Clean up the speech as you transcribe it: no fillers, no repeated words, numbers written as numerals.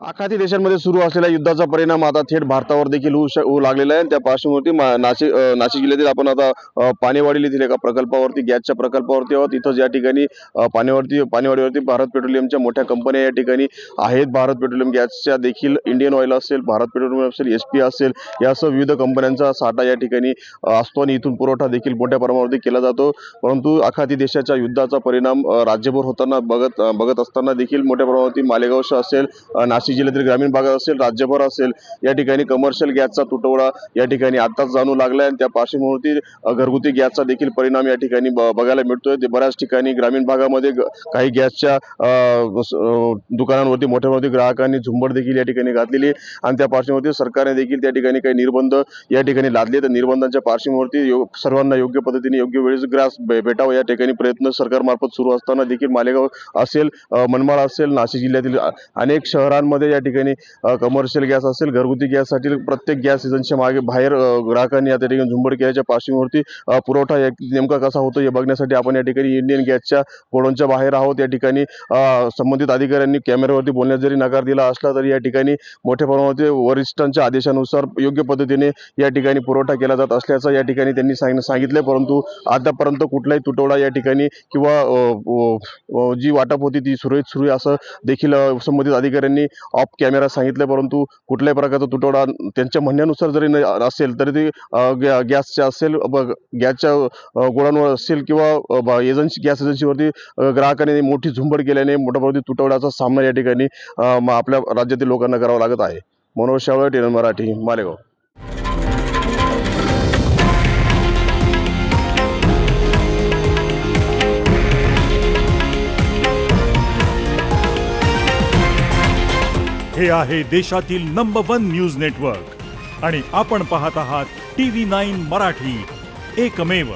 आखाती देशांमध्ये सुरू असलेल्या युद्धाचा परिणाम आता थेट भारतावर देखील होऊ लागलेला आहे. त्या पार्श्वभूमीवरती नाशिक जिल्ह्यातील आपण आता पाणेवाडी येथील एका प्रकल्पावरती गॅसच्या प्रकल्पावरती आहोत. इथं या ठिकाणी पाणेवाडीवरती भारत पेट्रोलियमच्या मोठ्या कंपन्या या ठिकाणी आहेत. भारत पेट्रोलियम गॅसच्या देखील इंडियन ऑइल असेल, भारत पेट्रोलियम असेल, SP असेल, यासह विविध कंपन्यांचा साठा या ठिकाणी असतो आणि इथून पुरवठा देखील मोठ्या प्रमाणावरती केला जातो. परंतु आखाती देशाच्या युद्धाचा परिणाम राज्यभर होताना बघत असताना देखील मोठ्या प्रमाणावरती मालेगाव असेल, नाशिक जिल्ह्यातील ग्रामीण भागात असेल, राज्यभर असेल, या ठिकाणी कमर्शियल गॅसचा तुटवडा या ठिकाणी आताच जाणू लागलाय आणि त्या पार्श्वभूमीवरती घरगुती गॅसचा देखील परिणाम या ठिकाणी बघायला मिळतोय. बऱ्याच ठिकाणी ग्रामीण भागामध्ये काही गॅसच्या दुकानांवरती मोठ्या प्रमाणात ग्राहकांनी झुंबड देखील या ठिकाणी घातलेली आहे आणि त्या पार्श्वभूमीवरती सरकारने देखील त्या ठिकाणी काही निर्बंध या ठिकाणी लादले. तर निर्बंधांच्या पार्श्वभूमीवरती सर्वांना योग्य पद्धतीने योग्य वेळेस गॅस भेटावा या ठिकाणी प्रयत्न सरकारमार्फत सुरू असताना देखील मालेगाव असेल, मनमाड असेल, नाशिक जिल्ह्यातील अनेक शहरांमध्ये या ठिकाणी कमर्शियल गॅस असेल, घरगुती गॅससाठी प्रत्येक गॅस एजन्सीच्या मागे बाहेर ग्राहकांनी या ठिकाणी झुंबड केल्याच्या पार्श्वभूमीवरती पुरवठा नेमका कसा होतो हे बघण्यासाठी आपण या ठिकाणी इंडियन गॅसच्या गोडाऊनच्या बाहेर आहोत. या ठिकाणी संबंधित अधिकाऱ्यांनी कॅमेऱ्यावरती बोलण्यास जरी नकार दिला असला तरी या ठिकाणी मोठ्या प्रमाणात वरिष्ठांच्या आदेशानुसार योग्य पद्धतीने या ठिकाणी पुरवठा केला जात असल्याचं या ठिकाणी त्यांनी सांगितलं. परंतु आतापर्यंत कुठलाही तुटवडा या ठिकाणी किंवा जी वाटप होती ती सुरळीत सुरू आहे असं देखील संबंधित अधिकाऱ्यांनी ऑफ कॅमेरा सांगितलं. परंतु कुठल्याही प्रकारचा तुटवडा त्यांच्या म्हणण्यानुसार जरी असेल तरी ते गॅसच्या असेल, गॅसच्या गोडाऊनवर असेल किंवा गॅस एजन्सीवरती ग्राहकांनी मोठी झुंबड केल्याने मोठ्या प्रमाणात तुटवड्याचा सामना या ठिकाणी आपल्या राज्यातील लोकांना करावा लागत आहे. मनोज शावळे, TN मराठी, मालेगाव. हे आहे देशातील नंबर 1 न्यूज नेटवर्क आणि आपण पाहत आहात TV9 मराठी, एकमेव.